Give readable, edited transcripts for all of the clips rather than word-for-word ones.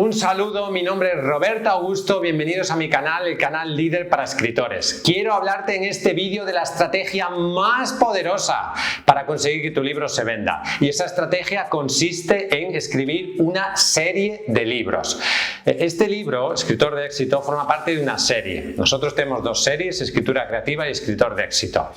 Un saludo, mi nombre es Roberto Augusto, bienvenidos a mi canal, el canal líder para escritores. Quiero hablarte en este vídeo de la estrategia más poderosa para conseguir que tu libro se venda. Y esa estrategia consiste en escribir una serie de libros. Este libro, Escritor de Éxito, forma parte de una serie. Nosotros tenemos dos series, Escritura Creativa y Escritor de Éxito.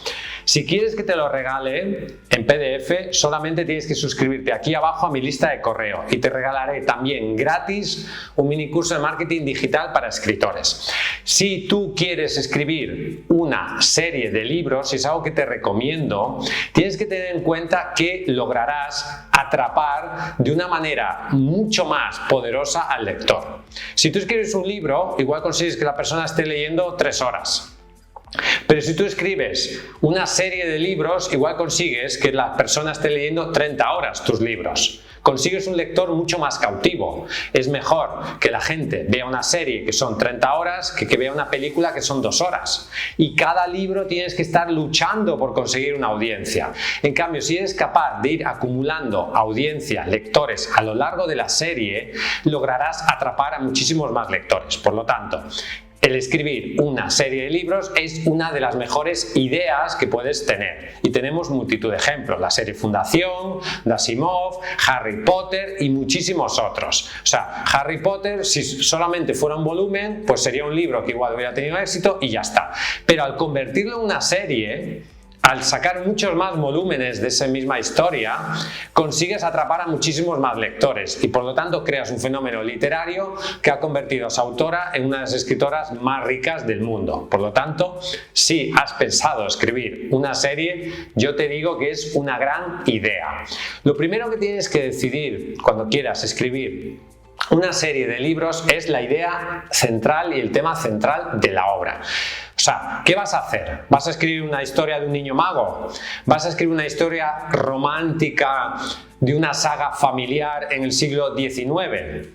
Si quieres que te lo regale en PDF, solamente tienes que suscribirte aquí abajo a mi lista de correo y te regalaré también gratis un mini curso de marketing digital para escritores. Si tú quieres escribir una serie de libros, y es algo que te recomiendo, tienes que tener en cuenta que lograrás atrapar de una manera mucho más poderosa al lector. Si tú escribes un libro, igual consigues que la persona esté leyendo 3 horas. Pero si tú escribes una serie de libros, igual consigues que la persona esté leyendo 30 horas tus libros. Consigues un lector mucho más cautivo. Es mejor que la gente vea una serie que son 30 horas que vea una película que son 2 horas. Y cada libro tienes que estar luchando por conseguir una audiencia. En cambio, si eres capaz de ir acumulando audiencia, lectores a lo largo de la serie, lograrás atrapar a muchísimos más lectores. Por lo tanto, el escribir una serie de libros es una de las mejores ideas que puedes tener. Y tenemos multitud de ejemplos. La serie Fundación, de Asimov, Harry Potter y muchísimos otros. O sea, Harry Potter, si solamente fuera un volumen, pues sería un libro que igual hubiera tenido éxito y ya está. Pero al convertirlo en una serie, al sacar muchos más volúmenes de esa misma historia, consigues atrapar a muchísimos más lectores y por lo tanto creas un fenómeno literario que ha convertido a esa autora en una de las escritoras más ricas del mundo. Por lo tanto, si has pensado escribir una serie, yo te digo que es una gran idea. Lo primero que tienes que decidir cuando quieras escribir una serie de libros es la idea central y el tema central de la obra. O sea, ¿qué vas a hacer? ¿Vas a escribir una historia de un niño mago? ¿Vas a escribir una historia romántica de una saga familiar en el siglo XIX?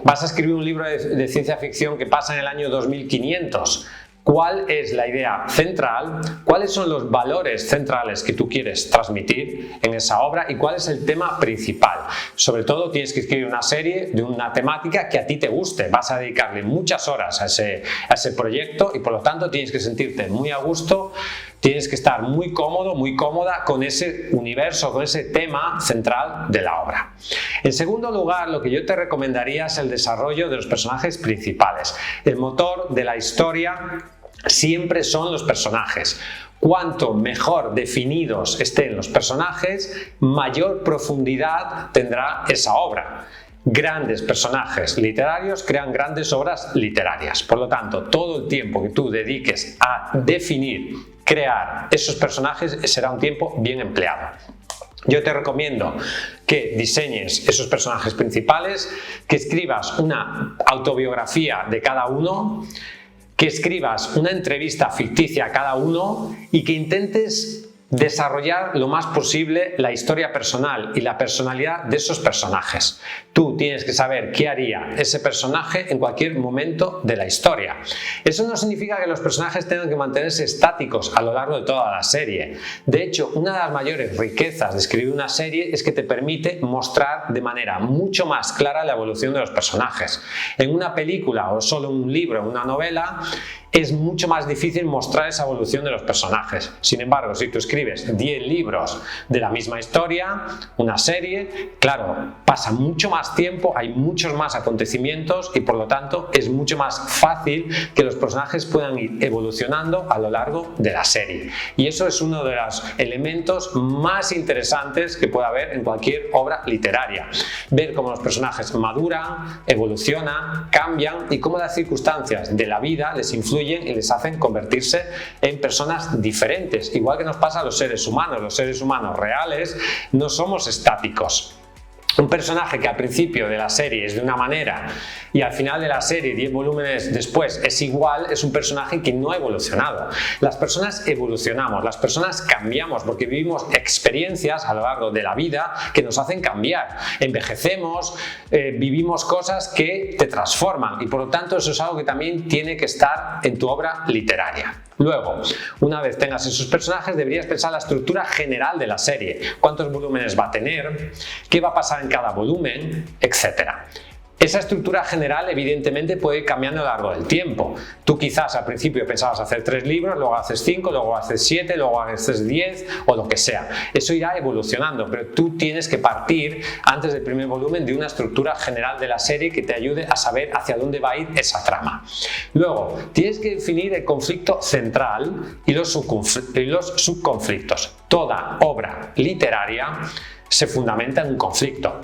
¿Vas a escribir un libro de ciencia ficción que pasa en el año 2500? ¿Cuál es la idea central? ¿Cuáles son los valores centrales que tú quieres transmitir en esa obra? ¿Y cuál es el tema principal? Sobre todo tienes que escribir una serie de una temática que a ti te guste. Vas a dedicarle muchas horas a ese proyecto y por lo tanto tienes que sentirte muy a gusto. Tienes que estar muy cómodo, muy cómoda con ese universo, con ese tema central de la obra. En segundo lugar, lo que yo te recomendaría es el desarrollo de los personajes principales. El motor de la historia siempre son los personajes. Cuanto mejor definidos estén los personajes, mayor profundidad tendrá esa obra. Grandes personajes literarios crean grandes obras literarias. Por lo tanto, todo el tiempo que tú dediques a definir, crear esos personajes será un tiempo bien empleado. Yo te recomiendo que diseñes esos personajes principales, que escribas una autobiografía de cada uno, que escribas una entrevista ficticia a cada uno y que intentes desarrollar lo más posible la historia personal y la personalidad de esos personajes. Tú tienes que saber qué haría ese personaje en cualquier momento de la historia. Eso no significa que los personajes tengan que mantenerse estáticos a lo largo de toda la serie. De hecho, una de las mayores riquezas de escribir una serie es que te permite mostrar de manera mucho más clara la evolución de los personajes. En una película o solo un libro, una novela, es mucho más difícil mostrar esa evolución de los personajes. Sin embargo, si tú escribes 10 libros de la misma historia, una serie, claro, pasa mucho más tiempo, hay muchos más acontecimientos y por lo tanto es mucho más fácil que los personajes puedan ir evolucionando a lo largo de la serie. Y eso es uno de los elementos más interesantes que puede haber en cualquier obra literaria. Ver cómo los personajes maduran, evolucionan, cambian y cómo las circunstancias de la vida les influyen y les hacen convertirse en personas diferentes, igual que nos pasa a los seres humanos. Los seres humanos reales no somos estáticos. Un personaje que al principio de la serie es de una manera y al final de la serie, 10 volúmenes después, es igual, es un personaje que no ha evolucionado. Las personas evolucionamos, las personas cambiamos porque vivimos experiencias a lo largo de la vida que nos hacen cambiar. Envejecemos, vivimos cosas que te transforman y por lo tanto eso es algo que también tiene que estar en tu obra literaria. Luego, una vez tengas esos personajes, deberías pensar la estructura general de la serie. ¿Cuántos volúmenes va a tener? ¿Qué va a pasar en cada volumen? Etcétera. Esa estructura general evidentemente puede ir cambiando a lo largo del tiempo. Tú quizás al principio pensabas hacer 3 libros, luego haces 5, luego haces 7, luego haces 10 o lo que sea. Eso irá evolucionando, pero tú tienes que partir antes del primer volumen de una estructura general de la serie que te ayude a saber hacia dónde va a ir esa trama. Luego, tienes que definir el conflicto central y los subconflictos. Toda obra literaria se fundamenta en un conflicto.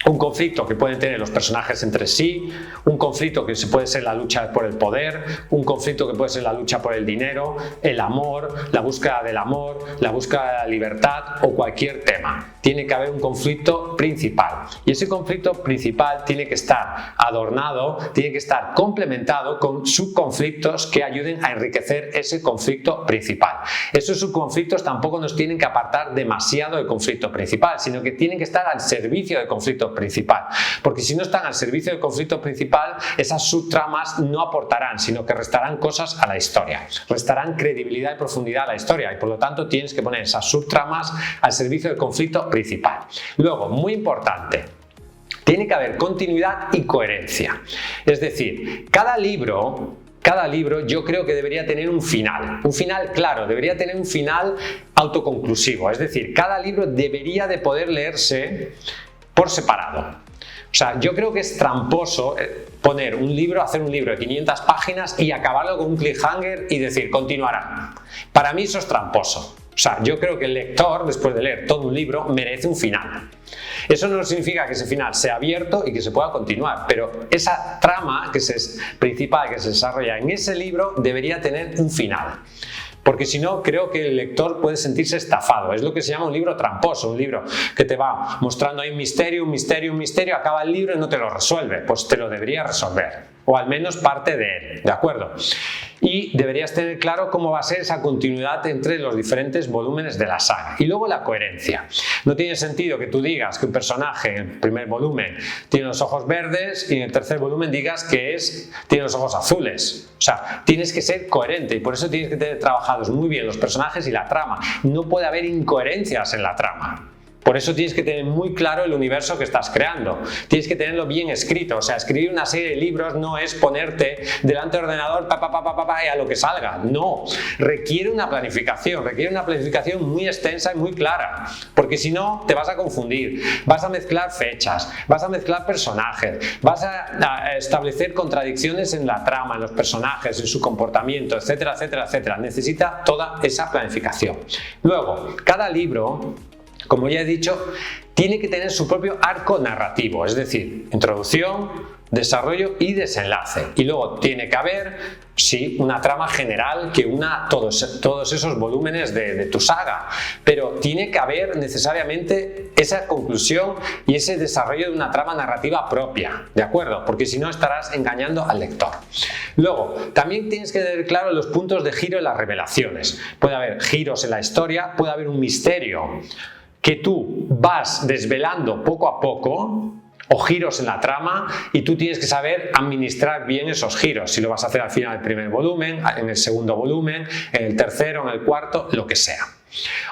Un conflicto que pueden tener los personajes entre sí, un conflicto que puede ser la lucha por el poder, un conflicto que puede ser la lucha por el dinero, el amor, la búsqueda del amor, la búsqueda de la libertad o cualquier tema. Tiene que haber un conflicto principal y ese conflicto principal tiene que estar adornado, tiene que estar complementado con subconflictos que ayuden a enriquecer ese conflicto principal. Esos subconflictos tampoco nos tienen que apartar demasiado del conflicto principal, sino que tienen que estar al servicio del conflicto principal, porque si no están al servicio del conflicto principal, esas subtramas no aportarán, sino que restarán cosas a la historia, restarán credibilidad y profundidad a la historia, y por lo tanto tienes que poner esas subtramas al servicio del conflicto principal. Luego, muy importante, tiene que haber continuidad y coherencia, es decir, cada libro yo creo que debería tener un final claro, debería tener un final autoconclusivo, es decir, cada libro debería de poder leerse por separado. O sea, yo creo que es tramposo hacer un libro de 500 páginas y acabarlo con un cliffhanger y decir, continuará. Para mí eso es tramposo. O sea, yo creo que el lector, después de leer todo un libro, merece un final. Eso no significa que ese final sea abierto y que se pueda continuar, pero esa trama principal que se desarrolla en ese libro debería tener un final. Porque si no, creo que el lector puede sentirse estafado. Es lo que se llama un libro tramposo, un libro que te va mostrando ahí un misterio, acaba el libro y no te lo resuelve. Pues te lo debería resolver, o al menos parte de él, ¿de acuerdo? Y deberías tener claro cómo va a ser esa continuidad entre los diferentes volúmenes de la saga. Y luego la coherencia. No tiene sentido que tú digas que un personaje en el primer volumen tiene los ojos verdes y en el tercer volumen digas que tiene los ojos azules. O sea, tienes que ser coherente y por eso tienes que tener trabajados muy bien los personajes y la trama. No puede haber incoherencias en la trama. Por eso tienes que tener muy claro el universo que estás creando. Tienes que tenerlo bien escrito. O sea, escribir una serie de libros no es ponerte delante del ordenador y a lo que salga. No. Requiere una planificación muy extensa y muy clara. Porque si no, te vas a confundir. Vas a mezclar fechas, vas a mezclar personajes, vas a establecer contradicciones en la trama, en los personajes, en su comportamiento, etcétera, etcétera, etcétera. Necesita toda esa planificación. Luego, cada libro, como ya he dicho, tiene que tener su propio arco narrativo, es decir, introducción, desarrollo y desenlace. Y luego tiene que haber, sí, una trama general que una todos esos volúmenes de tu saga, pero tiene que haber necesariamente esa conclusión y ese desarrollo de una trama narrativa propia, ¿de acuerdo? Porque si no estarás engañando al lector. Luego, también tienes que tener claro los puntos de giro en las revelaciones. Puede haber giros en la historia, puede haber un misterio que tú vas desvelando poco a poco, o giros en la trama, y tú tienes que saber administrar bien esos giros, si lo vas a hacer al final del primer volumen, en el segundo volumen, en el tercero, en el cuarto, lo que sea.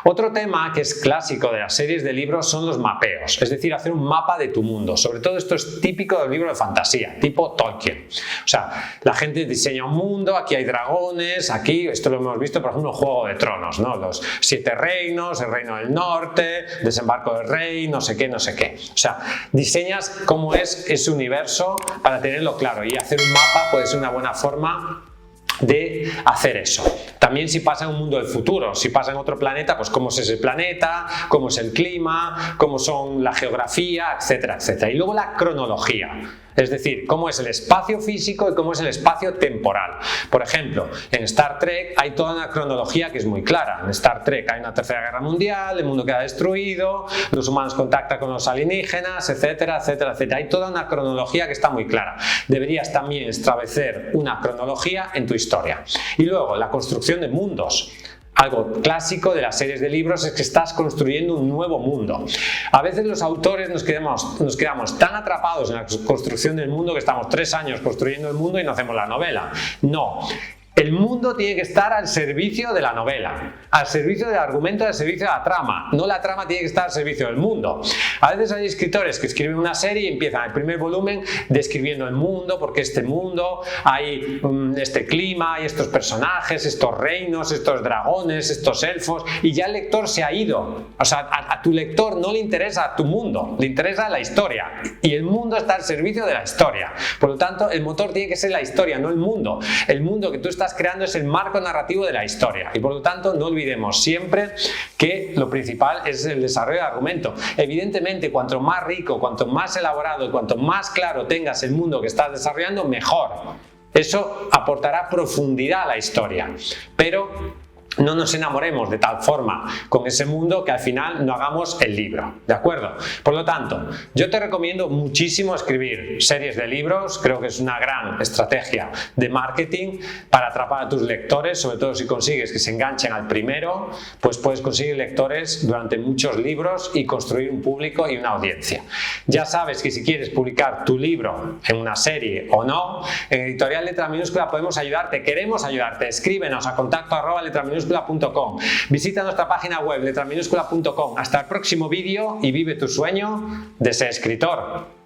Otro tema que es clásico de las series de libros son los mapeos, es decir, hacer un mapa de tu mundo. Sobre todo esto es típico del libro de fantasía, tipo Tolkien. O sea, la gente diseña un mundo, aquí hay dragones, aquí, esto lo hemos visto por ejemplo en Juego de Tronos, ¿no? Los 7 reinos, el reino del norte, desembarco del rey, no sé qué, no sé qué. O sea, diseñas cómo es ese universo para tenerlo claro, y hacer un mapa puede ser una buena forma de hacer eso. También si pasa en un mundo del futuro, si pasa en otro planeta, pues cómo es ese planeta, cómo es el clima, cómo son la geografía, etcétera, etcétera. Y luego la cronología. Es decir, cómo es el espacio físico y cómo es el espacio temporal. Por ejemplo, en Star Trek hay toda una cronología que es muy clara. En Star Trek hay una tercera guerra mundial, el mundo queda destruido, los humanos contactan con los alienígenas, etcétera, etcétera, etcétera. Hay toda una cronología que está muy clara. Deberías también establecer una cronología en tu historia. Y luego, la construcción de mundos. Algo clásico de las series de libros es que estás construyendo un nuevo mundo. A veces los autores nos quedamos tan atrapados en la construcción del mundo que estamos 3 años construyendo el mundo y no hacemos la novela. No. El mundo tiene que estar al servicio de la novela, al servicio del argumento, al servicio de la trama. No la trama tiene que estar al servicio del mundo. A veces hay escritores que escriben una serie y empiezan el primer volumen describiendo el mundo, porque este mundo hay este clima, hay estos personajes, estos reinos, estos dragones, estos elfos, y ya el lector se ha ido. O sea, a tu lector no le interesa tu mundo, le interesa la historia. Y el mundo está al servicio de la historia. Por lo tanto, el motor tiene que ser la historia, no el mundo. El mundo que tú estás creando es el marco narrativo de la historia y por lo tanto no olvidemos siempre que lo principal es el desarrollo del argumento. Evidentemente, cuanto más rico, cuanto más elaborado y cuanto más claro tengas el mundo que estás desarrollando, mejor. Eso aportará profundidad a la historia, pero no nos enamoremos de tal forma con ese mundo que al final no hagamos el libro, ¿de acuerdo? Por lo tanto, yo te recomiendo muchísimo escribir series de libros, creo que es una gran estrategia de marketing para atrapar a tus lectores, sobre todo si consigues que se enganchen al primero, pues puedes conseguir lectores durante muchos libros y construir un público y una audiencia. Ya sabes que si quieres publicar tu libro en una serie o no, en Editorial Letra Minúscula podemos ayudarte, queremos ayudarte, escríbenos a contacto@letraminúscula.com. Visita nuestra página web letraminúscula.com. Hasta el próximo vídeo y vive tu sueño de ser escritor.